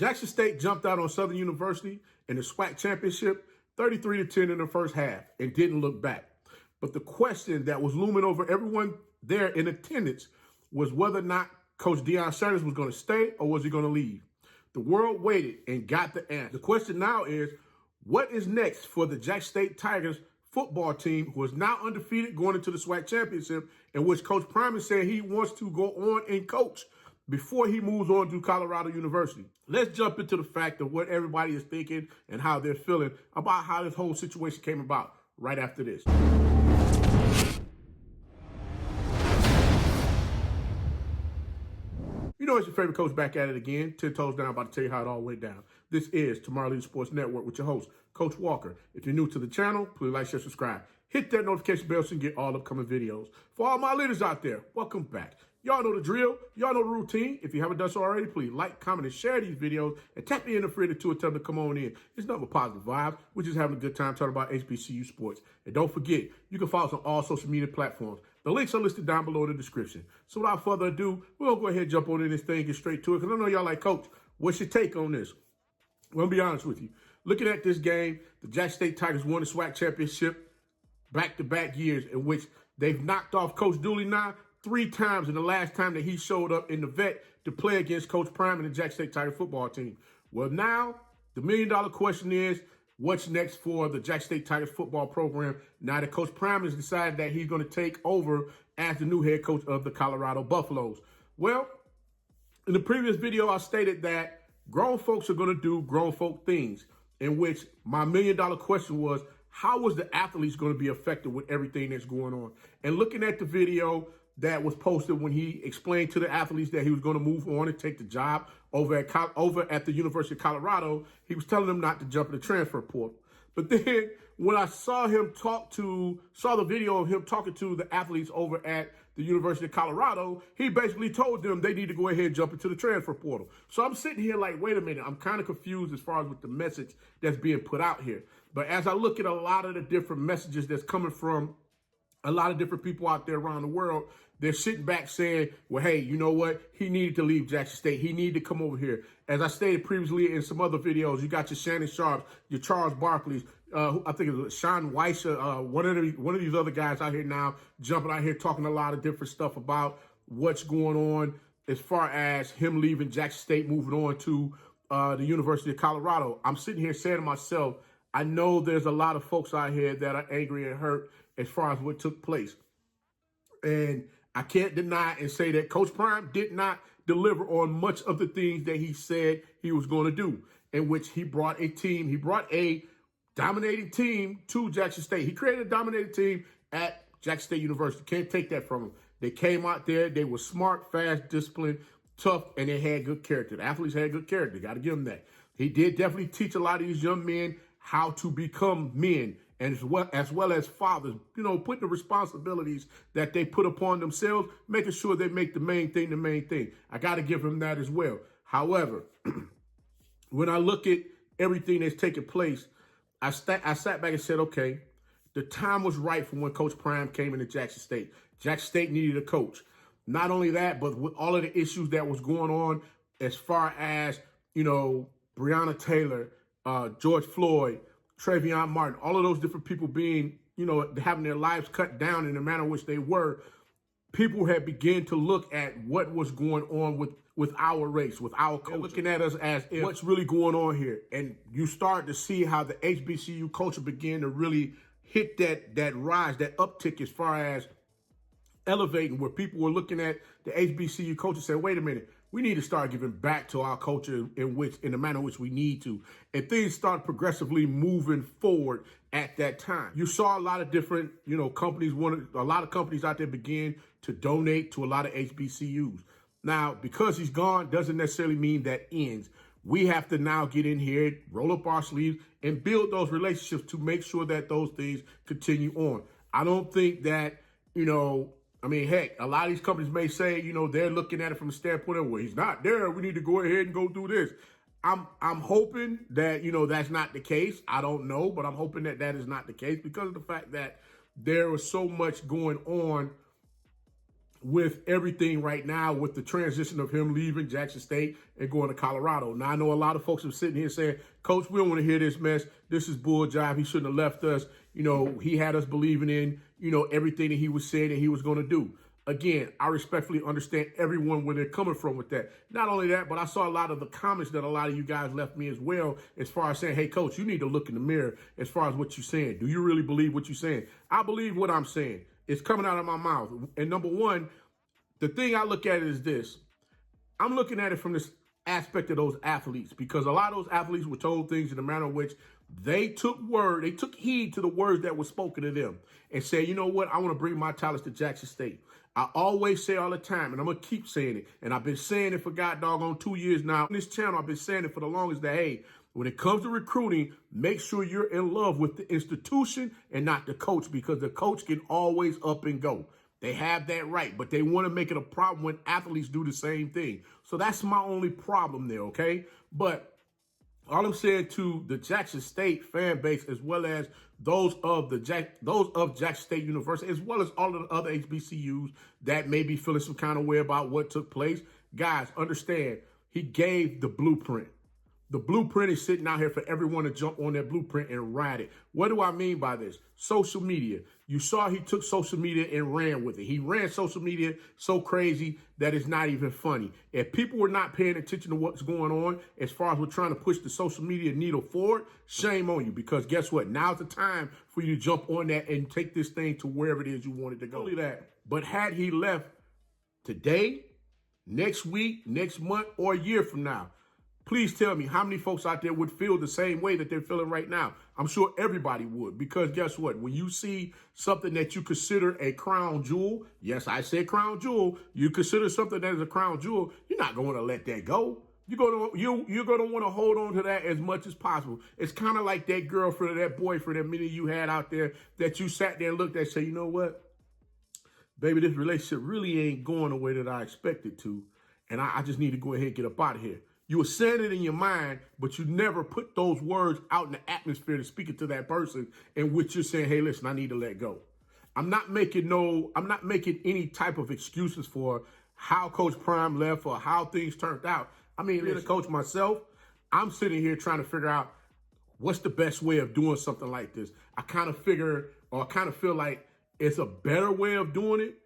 Jackson State jumped out on Southern University in the SWAC championship 33-10 in the first half and didn't look back. But the question that was looming over everyone there in attendance was whether or not Coach Deion Sanders was going to stay or was he going to leave. The world waited and got the answer. The question now is, what is next for the Jackson State Tigers football team, who is now undefeated going into the SWAC championship, in which Coach Prime is saying he wants to go on and coach before he moves on to Colorado University. Let's jump into the fact of what everybody is thinking and how they're feeling about how this whole situation came about right after this. You know, it's your favorite coach back at it again. 10 toes down, about to tell you how it all went down. This is Tomorrow Leader Sports Network with your host, Coach Walker. If you're new to the channel, please like, share, subscribe. Hit that notification bell so you can get all upcoming videos. For all my leaders out there, welcome back. Y'all know the drill. Y'all know the routine. If you haven't done so already, please like, comment, and share these videos. And tap me in the friend or two and tell them to come on in. It's nothing but positive vibes. We're just having a good time talking about HBCU sports. And don't forget, you can follow us on all social media platforms. The links are listed down below in the description. So without further ado, we'll go ahead and jump on in this thing and get straight to it. Because I know y'all like, Coach, what's your take on this? Well, I'll be honest with you. Looking at this game, the Jackson State Tigers won the SWAC championship back-to-back years, in which they've knocked off Coach Dooley now 3 times in the last time that he showed up in the vet to play against Coach Prime and the Jackson State Tiger football team. Well, now the million-dollar question is, what's next for the Jackson State Tigers football program now that Coach Prime has decided that he's going to take over as the new head coach of the Colorado Buffaloes? Well, in the previous video, I stated that grown folks are going to do grown folk things, in which my million-dollar question was, how was the athletes going to be affected with everything that's going on? And looking at the video that was posted when he explained to the athletes that he was going to move on and take the job over at the University of Colorado, he was telling them not to jump in the transfer portal. But then when I saw the video of him talking to the athletes over at the University of Colorado, he basically told them they need to go ahead and jump into the transfer portal. So I'm sitting here like, wait a minute, I'm kind of confused as far as with the message that's being put out here. But as I look at a lot of the different messages that's coming from a lot of different people out there around the world, they're sitting back saying, well, hey, you know what? He needed to leave Jackson State. He needed to come over here. As I stated previously in some other videos, you got your Shannon Sharps, your Charles Barkleys, I think it was Sean Weiss, one of these other guys out here now, jumping out here talking a lot of different stuff about what's going on as far as him leaving Jackson State, moving on to the University of Colorado. I'm sitting here saying to myself, I know there's a lot of folks out here that are angry and hurt as far as what took place. And I can't deny and say that Coach Prime did not deliver on much of the things that he said he was going to do, in which he brought a dominating team to Jackson State. He created a dominating team at Jackson State University. Can't take that from him. They came out there. They were smart, fast, disciplined, tough, and they had good character. The athletes had good character. Got to give them that. He did definitely teach a lot of these young men how to become men, and as well as fathers, you know, putting the responsibilities that they put upon themselves, making sure they make the main thing the main thing. I got to give him that as well. However, when I look at everything that's taking place, I sat back and said, okay, the time was right for when Coach Prime came into Jackson State. Jackson State needed a coach. Not only that, but with all of the issues that was going on as far as, you know, Breonna Taylor, George Floyd, Trayvon Martin, all of those different people being, you know, having their lives cut down in the manner in which they were, people had begun to look at what was going on with our race, with our culture, looking at us as if what's really going on here. And you start to see how the HBCU culture began to really hit that rise, that uptick as far as elevating, where people were looking at the HBCU culture and saying, wait a minute, we need to start giving back to our culture in the manner in which we need to. And things start progressively moving forward at that time. You saw a lot of different, you know, companies, a lot of companies out there begin to donate to a lot of HBCUs. Now, because he's gone doesn't necessarily mean that ends. We have to now get in here, roll up our sleeves, and build those relationships to make sure that those things continue on. I don't think that, you know, I mean, heck, a lot of these companies may say, you know, they're looking at it from a standpoint of, well, he's not there. We need to go ahead and go do this. I'm hoping that, you know, that's not the case. I don't know, but I'm hoping that that is not the case because of the fact that there was so much going on with everything right now, with the transition of him leaving Jackson State and going to Colorado. Now, I know a lot of folks are sitting here saying, Coach, we don't want to hear this mess. This is bull jive. He shouldn't have left us. You know, he had us believing in, you know, everything that he was saying that he was going to do. Again, I respectfully understand everyone where they're coming from with that. Not only that, but I saw a lot of the comments that a lot of you guys left me as well, as far as saying, hey, Coach, you need to look in the mirror as far as what you're saying. Do you really believe what you're saying? I believe what I'm saying. It's coming out of my mouth. And number one, the thing I look at it is this. I'm looking at it from this aspect of those athletes, because a lot of those athletes were told things in the manner in which they took heed to the words that were spoken to them and said, you know what, I want to bring my talents to Jackson State. I always say all the time, and I'm going to keep saying it, and I've been saying it for god doggone 2 years now. On this channel, I've been saying it for the longest, that, hey, when it comes to recruiting, make sure you're in love with the institution and not the coach, because the coach can always up and go. They have that right, but they want to make it a problem when athletes do the same thing. So that's my only problem there, okay? But all I'm saying to the Jackson State fan base, as well as those of Jackson State University, as well as all of the other HBCUs that may be feeling some kind of way about what took place, guys, understand, he gave the blueprint. The blueprint is sitting out here for everyone to jump on that blueprint and ride it. What do I mean by this? Social media. You saw he took social media and ran with it. He ran social media so crazy that it's not even funny. If people were not paying attention to what's going on as far as we're trying to push the social media needle forward, shame on you, because guess what? Now's the time for you to jump on that and take this thing to wherever it is you want it to go. Only that. But had he left today, next week, next month, or a year from now, please tell me how many folks out there would feel the same way that they're feeling right now. I'm sure everybody would, because guess what? When you see something that you consider a crown jewel, yes, I said crown jewel, you consider something that is a crown jewel, you're not going to let that go. You're going to want to hold on to that as much as possible. It's kind of like that girlfriend or that boyfriend that many of you had out there that you sat there and looked at and said, you know what? Baby, this relationship really ain't going the way that I expected to, and I just need to go ahead and get up out of here. You were saying it in your mind, but you never put those words out in the atmosphere to speak it to that person in which you're saying, hey, listen, I need to let go. I'm not making any type of excuses for how Coach Prime left or how things turned out. I mean, being a coach myself, I'm sitting here trying to figure out what's the best way of doing something like this. I kind of feel like it's a better way of doing it,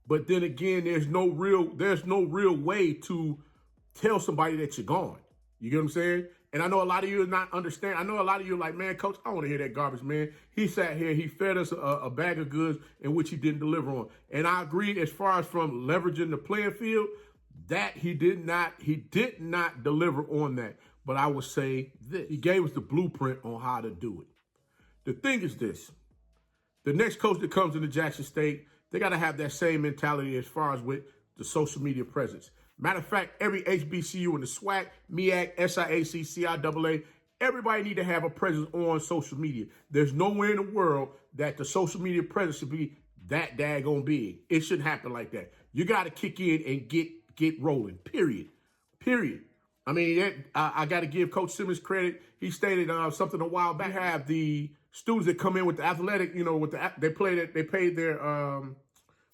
but then again, there's no real way to tell somebody that you're gone. You get what I'm saying? And I know a lot of you are not understand. I know a lot of you are like, man, Coach, I don't want to hear that garbage, man. He sat here, he fed us a bag of goods in which he didn't deliver on. And I agree, as far as from leveraging the playing field, that he did not deliver on that. But I would say this: he gave us the blueprint on how to do it. The thing is this: the next coach that comes into Jackson State, they got to have that same mentality as far as with the social media presence. Matter of fact, every HBCU in the SWAC, MEAC, SIAC, CIAA, everybody need to have a presence on social media. There's nowhere in the world that the social media presence should be that daggone big. It shouldn't happen like that. You got to kick in and get rolling, period. I mean, I got to give Coach Simmons credit. He stated something a while back. Have the students that come in with the athletic, you know, they paid their,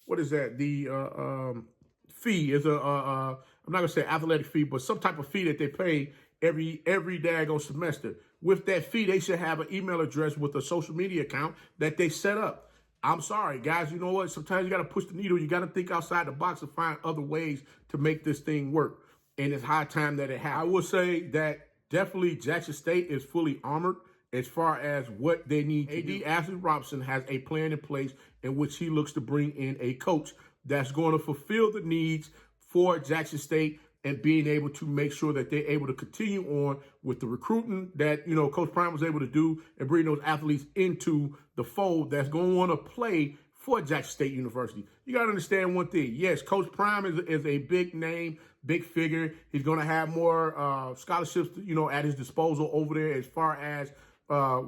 what is that? The fee is I'm not gonna say athletic fee, but some type of fee that they pay every daggone semester. With that fee, they should have an email address with a social media account that they set up. I'm sorry, guys. You know what? Sometimes you got to push the needle. You got to think outside the box and find other ways to make this thing work. And it's high time that it happens. I will say that definitely Jackson State is fully armored as far as what they need to do. Ashley Robinson has a plan in place in which he looks to bring in a coach that's going to fulfill the needs for Jackson State and being able to make sure that they're able to continue on with the recruiting that, you know, Coach Prime was able to do and bring those athletes into the fold that's going to want to play for Jackson State University. You got to understand one thing. Yes, Coach Prime is a big name, big figure. He's going to have more scholarships, you know, at his disposal over there as far as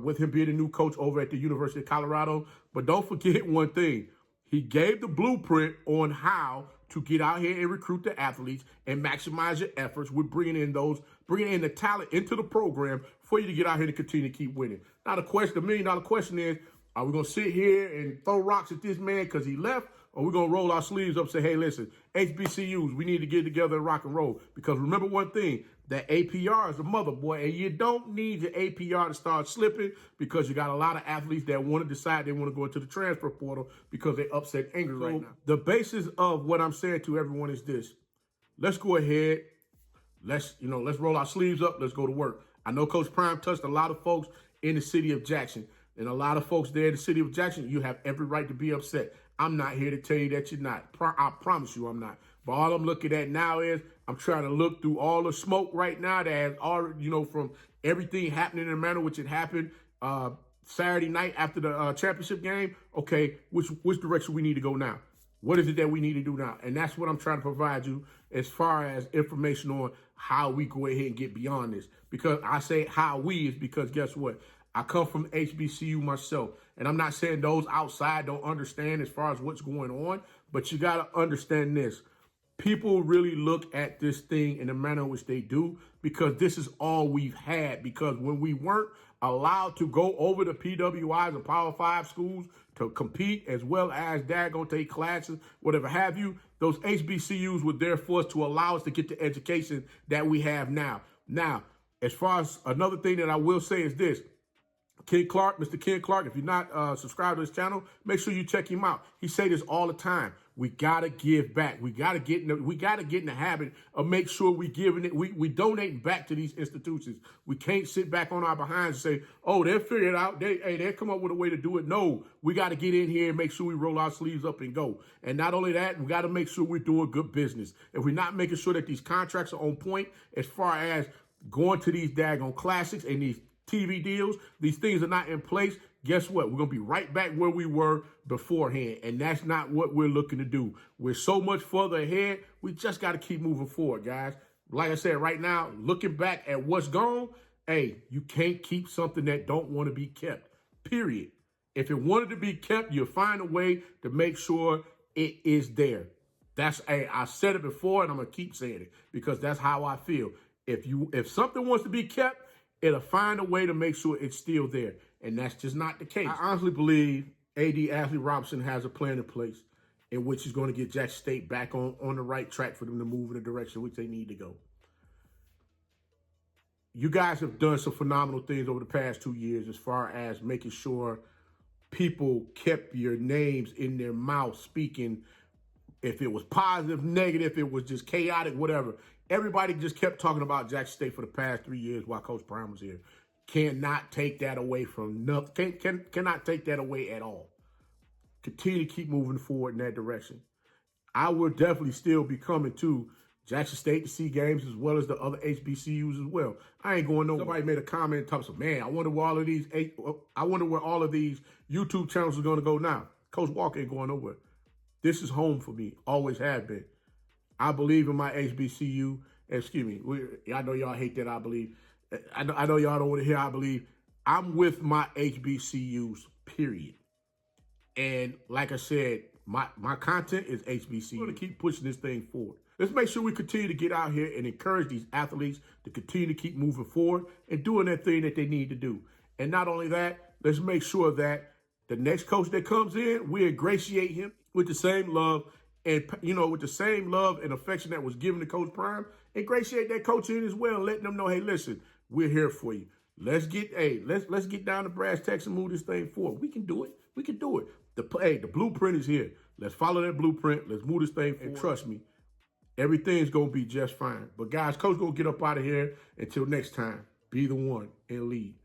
with him being a new coach over at the University of Colorado. But don't forget one thing. He gave the blueprint on how to get out here and recruit the athletes and maximize your efforts with bringing in the talent into the program for you to get out here to continue to keep winning. Now, the $1 million question is, are we going to sit here and throw rocks at this man because he left? or we're going to roll our sleeves up and say, hey, listen, HBCUs, we need to get together and rock and roll. Because remember one thing, that APR is a mother, boy, and you don't need your APR to start slipping because you got a lot of athletes that want to decide they want to go into the transfer portal because they're upset angry right now. The basis of what I'm saying to everyone is this. Let's go ahead. Let's roll our sleeves up. Let's go to work. I know Coach Prime touched a lot of folks in the city of Jackson. And a lot of folks there in the city of Jackson, you have every right to be upset. I'm not here to tell you that you're not. I promise you I'm not. But all I'm looking at now is I'm trying to look through all the smoke right now that has already, from everything happening in the manner which it happened Saturday night after the championship game. Okay, which direction we need to go now? What is it that we need to do now? And that's what I'm trying to provide you as far as information on how we go ahead and get beyond this. Because I say how we is because guess what? I come from HBCU myself, and I'm not saying those outside don't understand as far as what's going on, but you got to understand this. People really look at this thing in the manner in which they do because this is all we've had. Because when we weren't allowed to go over the PWIs and Power 5 schools to compete as well as daggone take classes, whatever have you, those HBCUs were there for us to allow us to get the education that we have now. Now, as far as another thing that I will say is this. Ken Clark, Mr. Ken Clark, if you're not subscribed to this channel, make sure you check him out. He say this all the time. We gotta give back. We gotta get in the habit of make sure we giving it. We donating back to these institutions. We can't sit back on our behinds and say, oh, they'll figure it out. They'll come up with a way to do it. No, we got to get in here and make sure we roll our sleeves up and go. And not only that, we got to make sure we're doing good business. If we're not making sure that these contracts are on point as far as going to these daggone classics and these TV deals, these things are not in place, guess what? We're going to be right back where we were beforehand, and that's not what we're looking to do. We're so much further ahead, we just got to keep moving forward, guys. Like I said, right now, looking back at what's gone, hey, you can't keep something that don't want to be kept, period. If it wanted to be kept, you'll find a way to make sure it is there. I said it before, and I'm going to keep saying it because that's how I feel. If something wants to be kept, it'll find a way to make sure it's still there. And that's just not the case. I honestly believe A.D. Ashley Robinson has a plan in place in which he's going to get Jackson State back on the right track for them to move in the direction in which they need to go. You guys have done some phenomenal things over the past 2 years as far as making sure people kept your names in their mouth speaking. If it was positive, negative, it was just chaotic, whatever. Everybody just kept talking about Jackson State for the past 3 years while Coach Prime was here. Cannot take that away from nothing. Cannot take that away at all. Continue to keep moving forward in that direction. I will definitely still be coming to Jackson State to see games as well as the other HBCUs as well. I ain't going nowhere. Somebody made a comment talking about, man, I wonder where all of these YouTube channels are going to go now. Coach Walker ain't going nowhere. This is home for me. Always have been. I believe in my HBCU. Excuse me. I know y'all hate that I believe. I know y'all don't want to hear I believe. I'm with my HBCUs, period. And like I said, my content is HBCU. We're going to keep pushing this thing forward. Let's make sure we continue to get out here and encourage these athletes to continue to keep moving forward and doing that thing that they need to do. And not only that, let's make sure that the next coach that comes in, we ingratiate him with the same love and, with the same love and affection that was given to Coach Prime. Ingratiate that coach in as well, letting them know, hey, listen, we're here for you. Let's get down to brass tacks and move this thing forward. We can do it. We can do it. The blueprint is here. Let's follow that blueprint. Let's move this thing forward. And trust me, everything's going to be just fine. But guys, Coach going to get up out of here. Until next time, be the one and lead.